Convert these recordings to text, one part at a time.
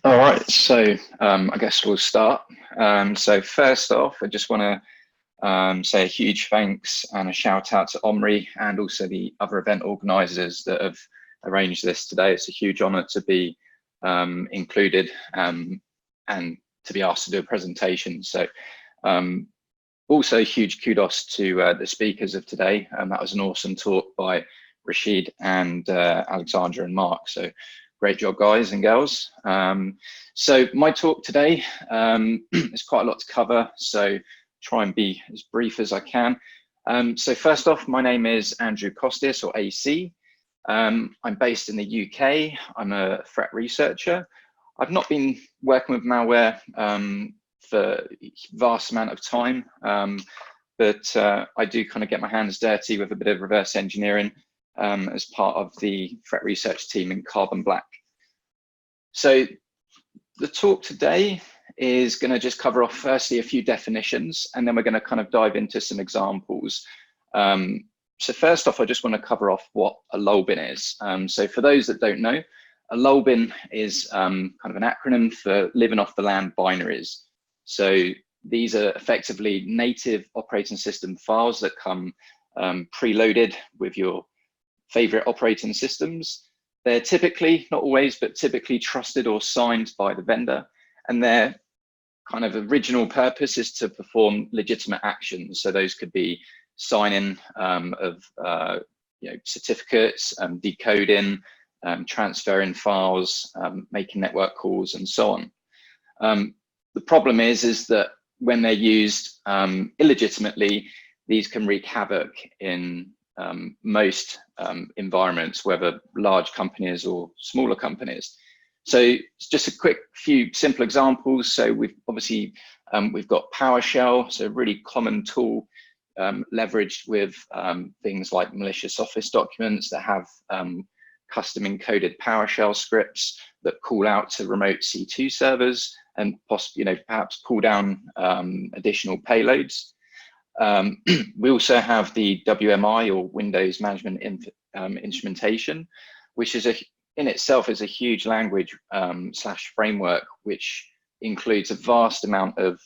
All right, so I guess we'll start. So first off, I just want to say a huge thanks and a shout out to Omri and also the other event organisers that have arranged this today. It's a huge honour to be included and to be asked to do a presentation. So also huge kudos to the speakers of today. That was an awesome talk by Rashid and Alexandra and Mark. So great job, guys and girls. So my talk today, there's quite a lot to cover, so try and be as brief as I can. So first off, my name is Andrew Costis, or AC. I'm based in the UK. I'm a threat researcher. I've not been working with malware for a vast amount of time, but I do kind of get my hands dirty with a bit of reverse engineering as part of the threat research team in Carbon Black. So the talk today is going to just cover off firstly a few definitions, and then we're going to kind of dive into some examples. So first off, I just want to cover off what a LOLBin is. So for those that don't know, a LOLBin is kind of an acronym for living off the land binaries. So these are effectively native operating system files that come preloaded with your favorite operating systems. They're typically, not always, but typically trusted or signed by the vendor, and their kind of original purpose is to perform legitimate actions. So those could be signing of certificates, decoding, transferring files, making network calls, and so on. The problem is that when they're used illegitimately, these can wreak havoc in most environments, whether large companies or smaller companies. So just a quick few simple examples. So we've obviously we've got PowerShell, so a really common tool leveraged with things like malicious Office documents that have custom encoded PowerShell scripts that call out to remote C2 servers and possibly, perhaps pull down additional payloads. We also have the WMI, or Windows Management Instrumentation, which is in itself is a huge language / framework, which includes a vast amount of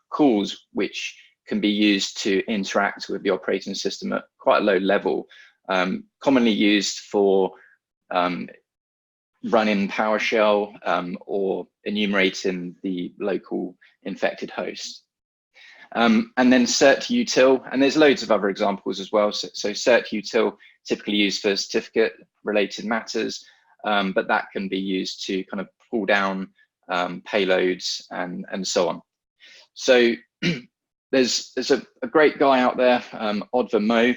calls which can be used to interact with the operating system at quite a low level, commonly used for running PowerShell or enumerating the local infected host. And then certutil, and there's loads of other examples as well. So certutil typically used for certificate related matters, but that can be used to kind of pull down payloads and so on. So there's a great guy out there, Odva Mo.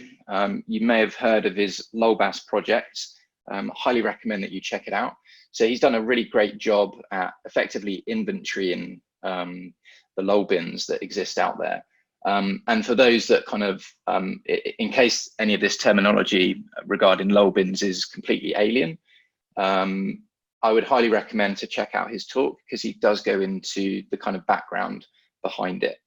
You may have heard of his LOLBAS project. Highly recommend that you check it out. So he's done a really great job at effectively inventorying the LOLBins that exist out there. And for those that kind of, in case any of this terminology regarding LOLBins is completely alien, I would highly recommend to check out his talk, because he does go into the kind of background behind it.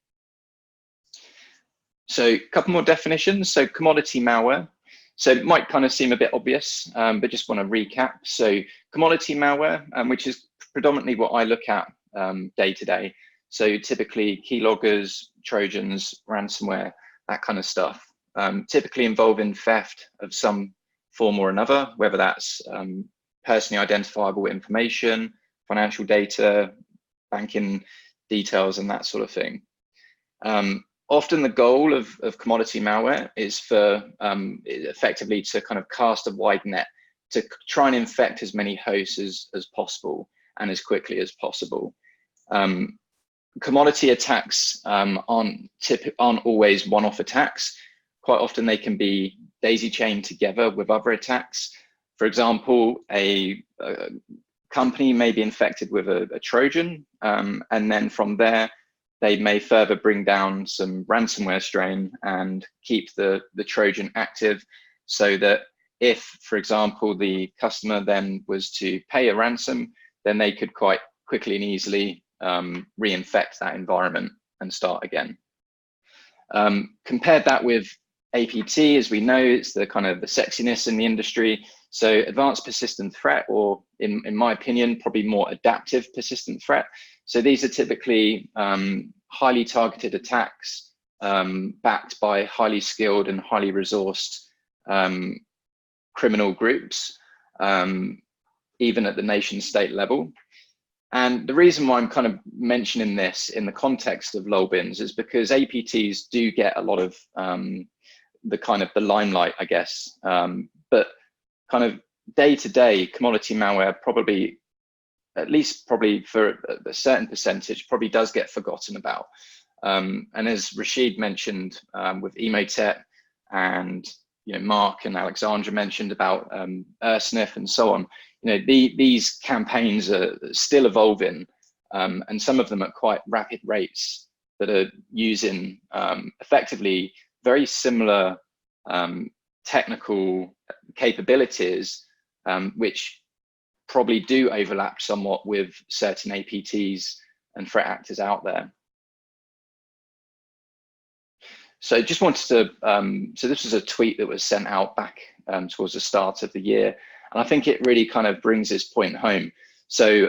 So a couple more definitions. So commodity malware. So it might kind of seem a bit obvious, but just want to recap. So commodity malware, which is predominantly what I look at day to day. So typically keyloggers, Trojans, ransomware, that kind of stuff, typically involving theft of some form or another, whether that's personally identifiable information, financial data, banking details, and that sort of thing. Often the goal of commodity malware is for effectively to kind of cast a wide net to try and infect as many hosts as possible and as quickly as possible. Commodity attacks aren't always one-off attacks. Quite often they can be daisy chained together with other attacks. For example, a company may be infected with a Trojan, and then from there, they may further bring down some ransomware strain and keep the Trojan active, so that if, for example, the customer then was to pay a ransom, then they could quite quickly and easily reinfect that environment and start again. Compared that with APT, as we know, it's the kind of the sexiness in the industry. So advanced persistent threat, or in my opinion, probably more adaptive persistent threat. So these are typically highly targeted attacks backed by highly skilled and highly resourced criminal groups, even at the nation state level. And the reason why I'm kind of mentioning this in the context of LOLBins is because APTs do get a lot of the limelight, I guess. But kind of day to day, commodity malware probably, at least probably for a certain percentage, probably does get forgotten about. And as Rashid mentioned with Emotet, and Mark and Alexandra mentioned about Ursnif and so on, these campaigns are still evolving, and some of them at quite rapid rates that are using effectively very similar technical capabilities, which probably do overlap somewhat with certain APTs and threat actors out there. So just wanted to, so this was a tweet that was sent out back towards the start of the year. And I think it really kind of brings this point home. So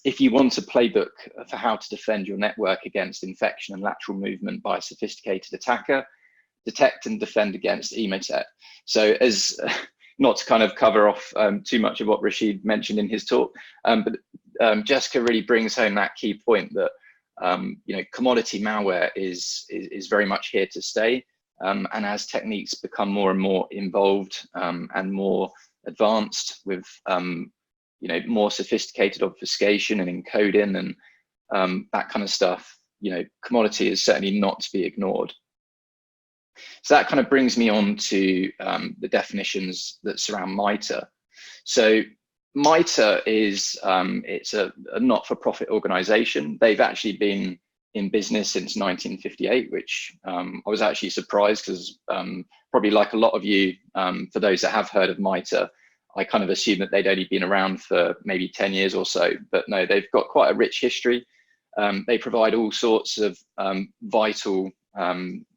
if you want a playbook for how to defend your network against infection and lateral movement by a sophisticated attacker, detect and defend against Emotet. So as, not to kind of cover off too much of what Rashid mentioned in his talk, but Jessica really brings home that key point that commodity malware is very much here to stay, and as techniques become more and more involved and more advanced with more sophisticated obfuscation and encoding and that kind of stuff, commodity is certainly not to be ignored. So that kind of brings me on to the definitions that surround MITRE. So MITRE is it's a not-for-profit organization. They've actually been in business since 1958, which I was actually surprised because probably like a lot of you, for those that have heard of MITRE, I kind of assumed that they'd only been around for maybe 10 years or so, but no, they've got quite a rich history. They provide all sorts of vital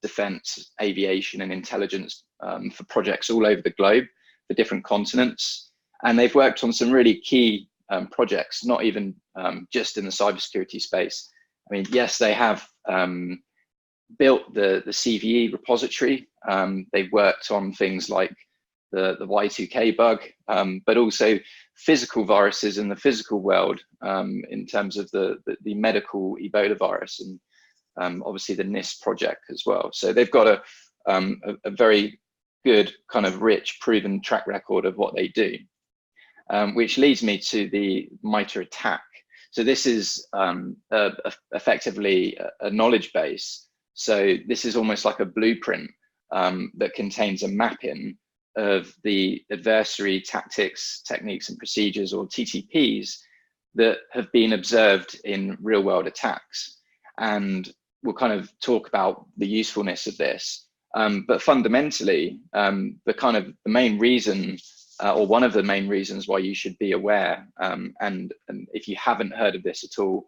defense, aviation and intelligence for projects all over the globe for different continents. And they've worked on some really key projects, not even just in the cybersecurity space. I mean, yes, they have built the CVE repository. They've worked on things like the Y2K bug, but also physical viruses in the physical world in terms of the medical Ebola virus and obviously the NIST project as well. So they've got a very good kind of rich proven track record of what they do. Which leads me to the MITRE ATT&CK. So this is effectively a knowledge base. So this is almost like a blueprint that contains a mapping of the adversary tactics, techniques and procedures, or TTPs, that have been observed in real world attacks. And we'll kind of talk about the usefulness of this. But fundamentally, the main reason or one of the main reasons why you should be aware, and if you haven't heard of this at all,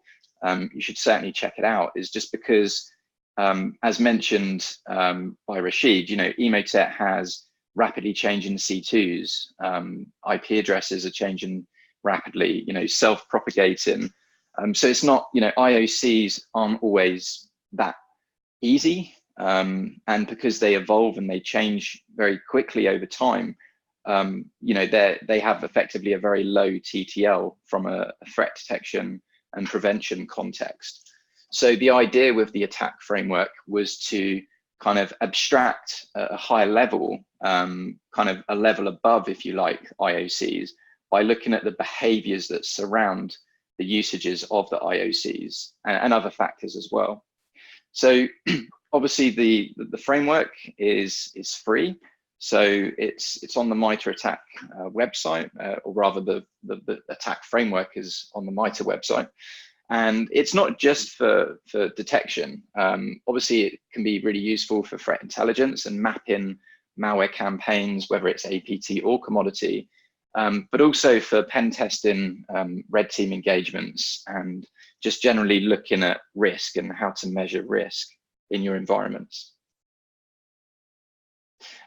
you should certainly check it out, is just because, as mentioned by Rashid, Emotet has rapidly changing C2s, IP addresses are changing rapidly, self-propagating. So it's not, IOCs aren't always that easy, and because they evolve and they change very quickly over time, they have effectively a very low TTL from a threat detection and prevention context. So the idea with the ATT&CK framework was to kind of abstract at a higher level, kind of a level above, if you like, IOCs, by looking at the behaviors that surround the usages of the IOCs and other factors as well. So obviously the framework is free. So it's on the MITRE ATT&CK website, or rather the ATT&CK framework is on the MITRE website. And it's not just for detection. Obviously, it can be really useful for threat intelligence and mapping malware campaigns, whether it's APT or commodity, but also for pen testing, red team engagements, and just generally looking at risk and how to measure risk in your environments.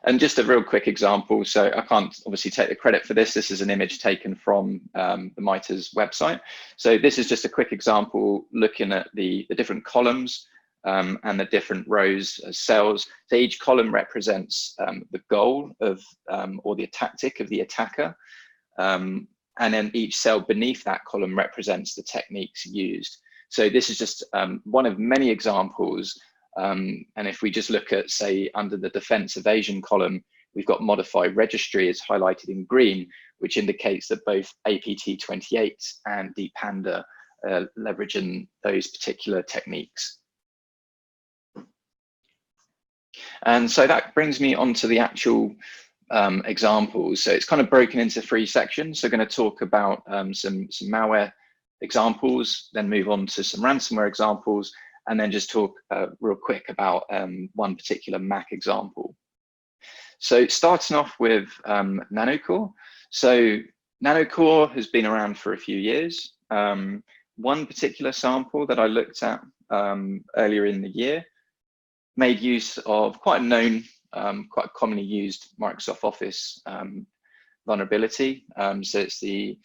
And just a real quick example, so I can't obviously take the credit for this. This is an image taken from the MITRE's website. So this is just a quick example looking at the different columns and the different rows as cells. So each column represents the goal of or the tactic of the attacker. And then each cell beneath that column represents the techniques used. So this is just one of many examples. And if we just look at, say, under the defense evasion column, we've got modified registry is highlighted in green, which indicates that both APT28 and DPANDA leveraging those particular techniques. And so that brings me on to the actual examples. So it's kind of broken into 3 sections. So we're going to talk about some malware examples, then move on to some ransomware examples, and then just talk real quick about one particular Mac example. So starting off with Nanocore. So Nanocore has been around for a few years. One particular sample that I looked at earlier in the year made use of quite a known, quite commonly used Microsoft Office vulnerability. So it's the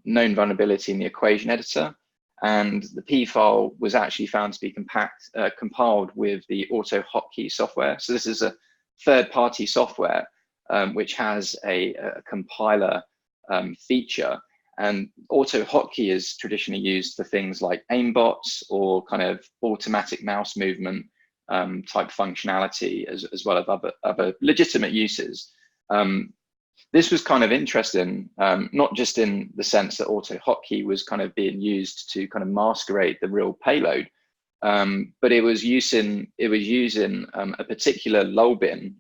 known vulnerability in the equation editor. And the P file was actually found to be compiled with the AutoHotkey software. So this is a third-party software which has a compiler feature. And AutoHotkey is traditionally used for things like aimbots or kind of automatic mouse movement type functionality, as well as other legitimate uses. This was kind of interesting, not just in the sense that AutoHotkey was kind of being used to kind of masquerade the real payload, but it was using a particular lolbin,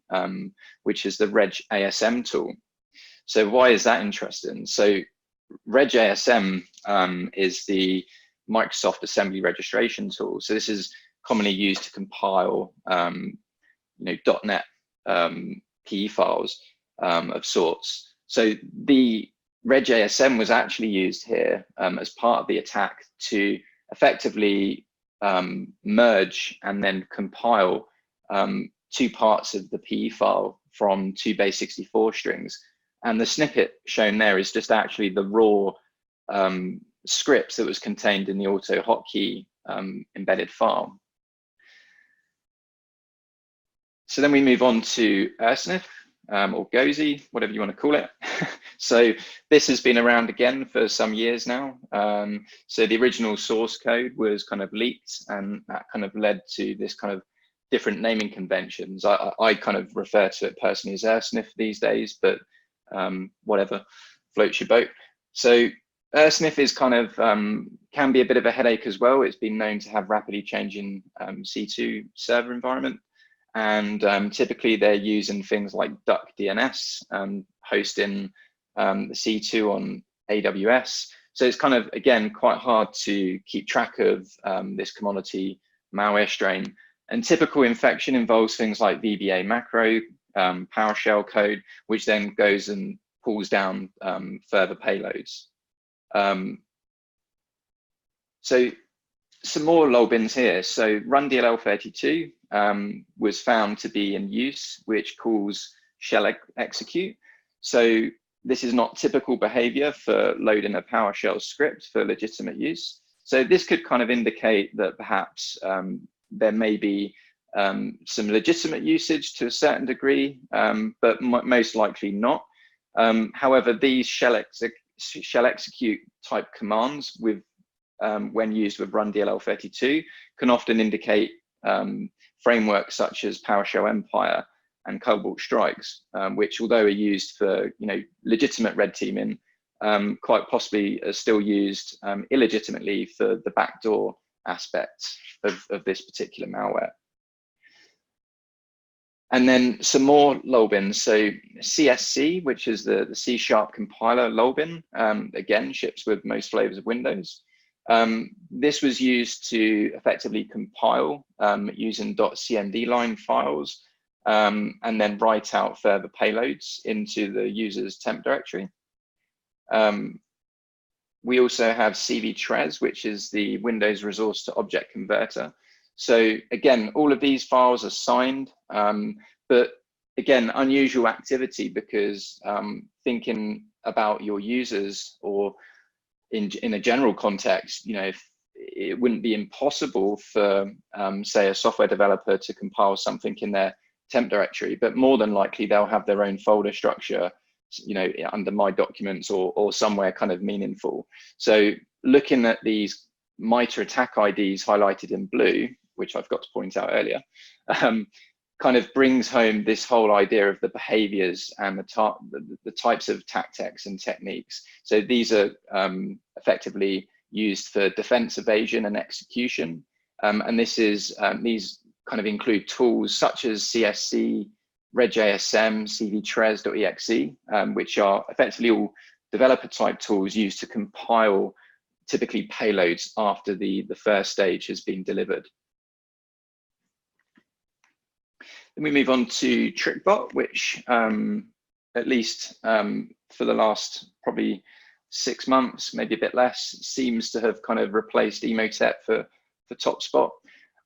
which is the RegASM tool. So why is that interesting? So RegASM is the Microsoft Assembly Registration tool. So this is commonly used to compile, .NET PE files of sorts. So the RegASM was actually used here as part of the attack to effectively merge and then compile 2 parts of the PE file from 2 base64 strings. And the snippet shown there is just actually the raw scripts that was contained in the AutoHotkey embedded file. So then we move on to Ursnif, or GOSI, whatever you want to call it. So this has been around again for some years now. So the original source code was kind of leaked, and that kind of led to this kind of different naming conventions. I kind of refer to it personally as Ursnif these days, but whatever, floats your boat. So Ursnif is kind of, can be a bit of a headache as well. It's been known to have rapidly changing C2 server environment. And typically they're using things like DuckDNS, hosting the C2 on AWS. So it's kind of, again, quite hard to keep track of this commodity malware strain. And typical infection involves things like VBA macro, PowerShell code, which then goes and pulls down further payloads. So some more lolbins here. So RunDLL32 was found to be in use, which calls shell execute. So this is not typical behavior for loading a PowerShell script for legitimate use. So this could kind of indicate that perhaps there may be some legitimate usage to a certain degree, but most likely not. However, these shell execute type commands with when used with RunDLL32 can often indicate frameworks such as PowerShell Empire and Cobalt Strikes, which, although are used for legitimate red teaming, quite possibly are still used illegitimately for the backdoor aspect of this particular malware. And then some more lolbins. So CSC, which is the C# compiler lolbin, again, ships with most flavors of Windows. This was used to effectively compile using .cmd line files and then write out further payloads into the user's temp directory. We also have CVTres, which is the Windows resource to object converter. So again, all of these files are signed, but again, unusual activity because thinking about your users, or in a general context, if it wouldn't be impossible for, say, a software developer to compile something in their temp directory, but more than likely they'll have their own folder structure, under My Documents or somewhere kind of meaningful. So looking at these MITRE ATT&CK IDs highlighted in blue, which I've got to point out earlier, kind of brings home this whole idea of the behaviors and the types of tactics and techniques. So these are effectively used for defense, evasion, and execution. And these kind of include tools such as CSC, RegASM, CVTres.exe, which are effectively all developer type tools used to compile typically payloads after the first stage has been delivered. Then we move on to TrickBot, which at least for the last probably 6 months, maybe a bit less, seems to have kind of replaced Emotet for TopSpot,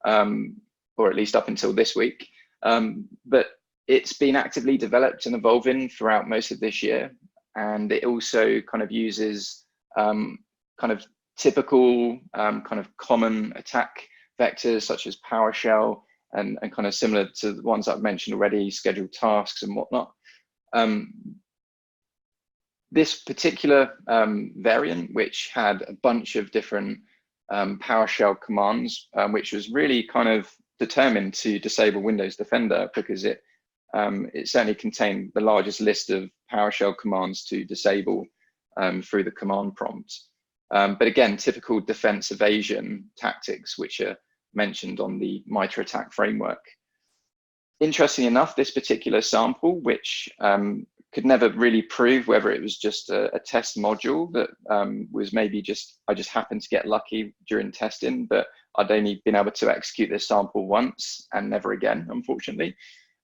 or at least up until this week. But it's been actively developed and evolving throughout most of this year. And it also kind of uses kind of typical kind of common attack vectors such as PowerShell and kind of similar to the ones I've mentioned already, scheduled tasks and whatnot. This particular variant, which had a bunch of different PowerShell commands, which was really kind of determined to disable Windows Defender, because it certainly contained the largest list of PowerShell commands to disable through the command prompt. But again, typical defense evasion tactics, which are mentioned on the MITRE ATT&CK framework. Interestingly enough, this particular sample, which could never really prove whether it was just a test module that was maybe I just happened to get lucky during testing, but I'd only been able to execute this sample once and never again, unfortunately,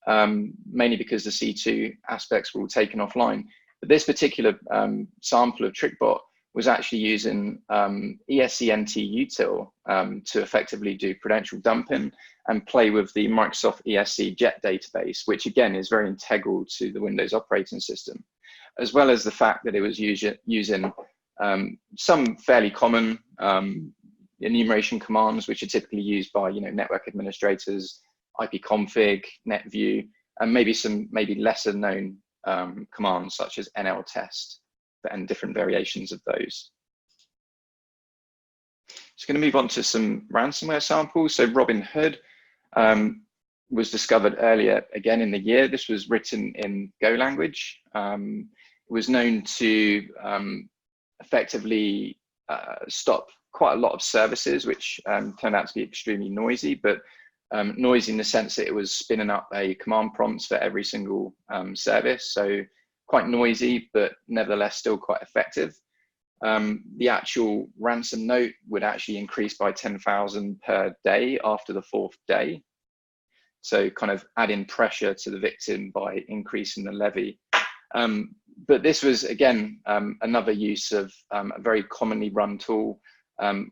mainly because the C2 aspects were all taken offline. But this particular sample of TrickBot was actually using ESENT-util to effectively do credential dumping and play with the Microsoft ESC Jet database, which again is very integral to the Windows operating system, as well as the fact that it was using some fairly common enumeration commands, which are typically used by network administrators, ipconfig, netview, and maybe lesser known commands such as nltest and different variations of those. Just going to move on to some ransomware samples. So Robinhood was discovered earlier again in the year. This was written in Go language. It was known to effectively stop quite a lot of services, which turned out to be extremely noisy, but noisy in the sense that it was spinning up a command prompts for every single service. So quite noisy, but nevertheless still quite effective. The actual ransom note would actually increase by 10,000 per day after the 4th day. So kind of adding pressure to the victim by increasing the levy. But this was, again, another use of a very commonly run tool,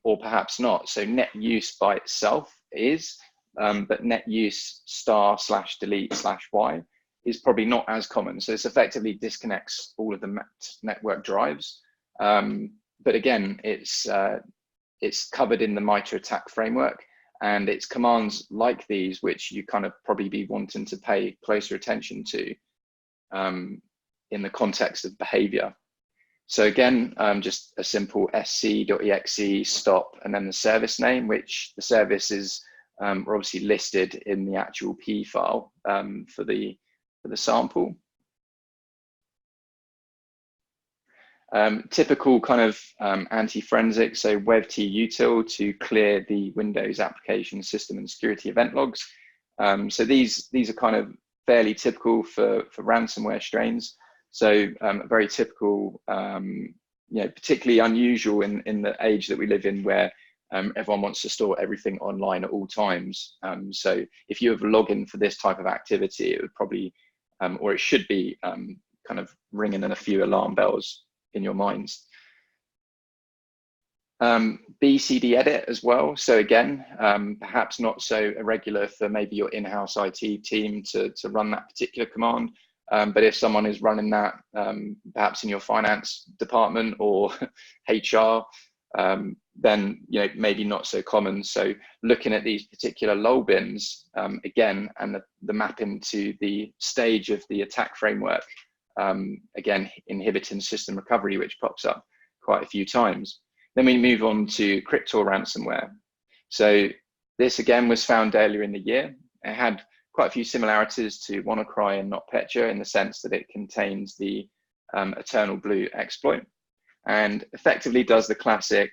or perhaps not. So net use by itself is, but net use */delete/y is probably not as common. So this effectively disconnects all of the network drives. But again, it's covered in the MITRE ATT&CK framework, and it's commands like these which you kind of probably be wanting to pay closer attention to in the context of behavior. So again, just a simple sc.exe stop and then the service name, which the service is are obviously listed in the actual P file for the sample. Typical kind of anti-forensic, so wevt-util to clear the Windows application system and security event logs. So these are kind of fairly typical for ransomware strains. So very typical, particularly unusual in the age that we live in, where everyone wants to store everything online at all times. So if you have a login for this type of activity, it would probably, or it should be kind of ringing in a few alarm bells in your minds. BCD edit as well. So again, perhaps not so irregular for maybe your in-house IT team to run that particular command. But if someone is running that, perhaps in your finance department or HR, then maybe not so common. So looking at these particular lull bins again, and the mapping to the stage of the attack framework, again inhibiting system recovery, which pops up quite a few times. Then we move on to Cryptor ransomware. So this again was found earlier in the year. It had quite a few similarities to WannaCry and NotPetya in the sense that it contains the Eternal Blue exploit, and effectively does the classic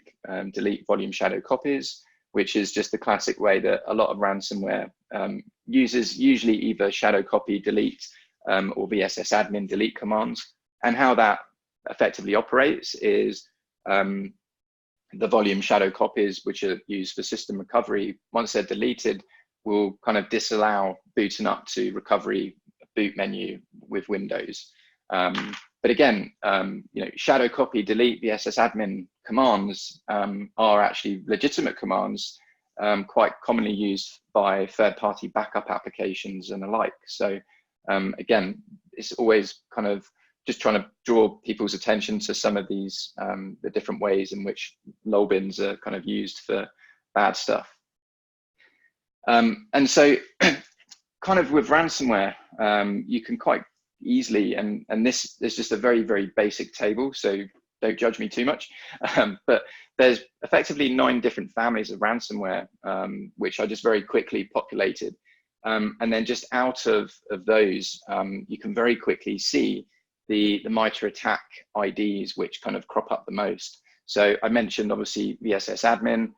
delete volume shadow copies, which is just the classic way that a lot of ransomware uses usually either shadow copy delete or VSS admin delete commands. And how that effectively operates is the volume shadow copies, which are used for system recovery, once they're deleted, will kind of disallow booting up to recovery boot menu with Windows. But again, shadow copy, delete, VSS admin commands are actually legitimate commands, quite commonly used by third-party backup applications and the like. So again, it's always kind of just trying to draw people's attention to some of these, the different ways in which lull bins are kind of used for bad stuff. And so kind of with ransomware, you can quite easily, and this is just a very, very basic table, so don't judge me too much, but there's effectively 9 different families of ransomware, which I just very quickly populated. And then just out of those, you can very quickly see the MITRE ATT&CK IDs, which kind of crop up the most. So I mentioned obviously VSS admin,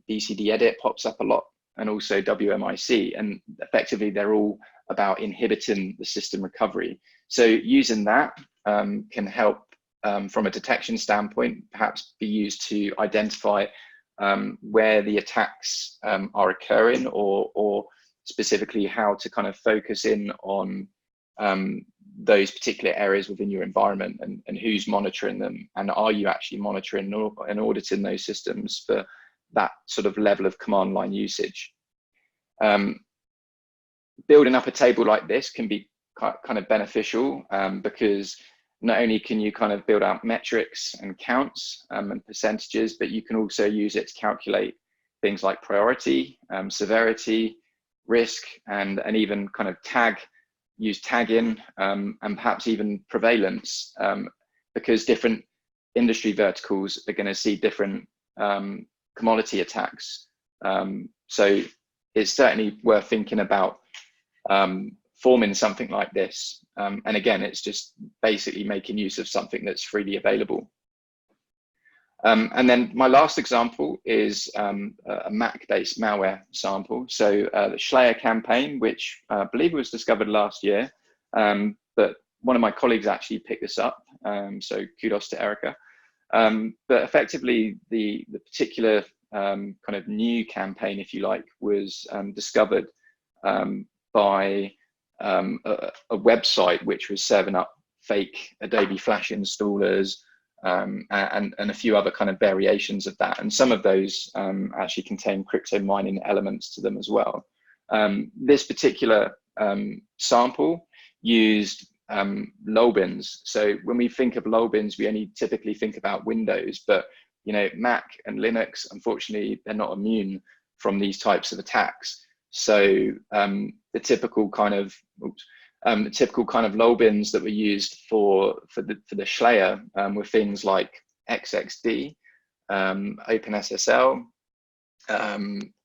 BCD edit pops up a lot, and also WMIC, and effectively they're all about inhibiting the system recovery. So using that can help from a detection standpoint, perhaps be used to identify where the attacks are occurring, or specifically how to kind of focus in on those particular areas within your environment, and who's monitoring them, and are you actually monitoring and auditing those systems for that sort of level of command line usage. Building up a table like this can be kind of beneficial, because not only can you kind of build out metrics and counts and percentages, but you can also use it to calculate things like priority, severity, risk, and even kind of use tagging, and perhaps even prevalence, because different industry verticals are going to see different commodity attacks. So it's certainly worth thinking about forming something like this. And again, it's just basically making use of something that's freely available. And then my last example is a Mac-based malware sample. So the Schleyer campaign, which I believe was discovered last year, but one of my colleagues actually picked this up. So kudos to Erica. But effectively, the particular kind of new campaign, if you like, was discovered by a website which was serving up fake Adobe Flash installers, and a few other kind of variations of that. And some of those actually contain crypto mining elements to them as well. This particular sample used lull bins. So when we think of lull bins, we only typically think about Windows, but Mac and Linux, unfortunately, they're not immune from these types of attacks. So the typical kind of lull bins that were used for the Schleyer were things like XXD, OpenSSL,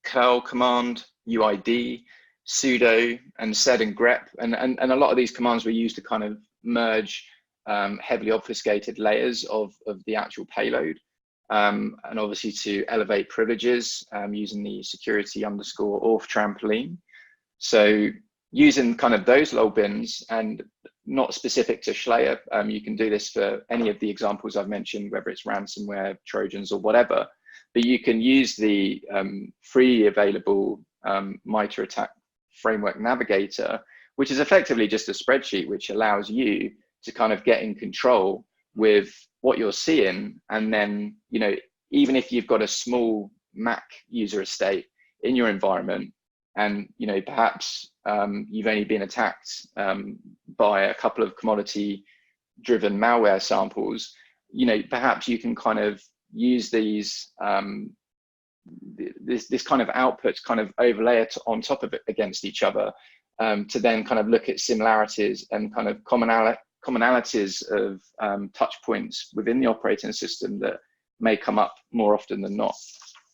curl command, UID, sudo, and sed and grep, and a lot of these commands were used to kind of merge heavily obfuscated layers of the actual payload, and obviously to elevate privileges using the security_auth trampoline. So using kind of those lull bins, and not specific to Schleyer, you can do this for any of the examples I've mentioned, whether it's ransomware, Trojans, or whatever, but you can use the freely available MITRE ATT&CK Framework Navigator, which is effectively just a spreadsheet which allows you to kind of get in control with what you're seeing, and then even if you've got a small Mac user estate in your environment, and perhaps you've only been attacked by a couple of commodity-driven malware samples, perhaps you can kind of use these this kind of outputs, kind of overlay it on top of it against each other, to then kind of look at similarities and kind of commonalities of touch points within the operating system that may come up more often than not.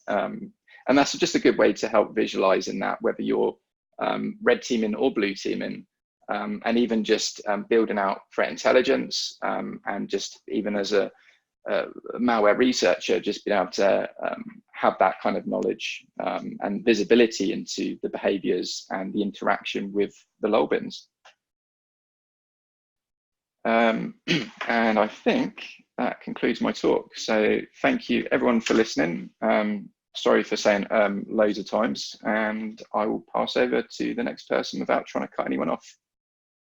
And that's just a good way to help visualize in that, whether you're red teaming or blue teaming, and even just building out threat intelligence, and just even as a malware researcher, just being able to have that kind of knowledge and visibility into the behaviors and the interaction with the lol bins. And I think that concludes my talk. So thank you everyone for listening. Sorry for saying loads of times, and I will pass over to the next person without trying to cut anyone off.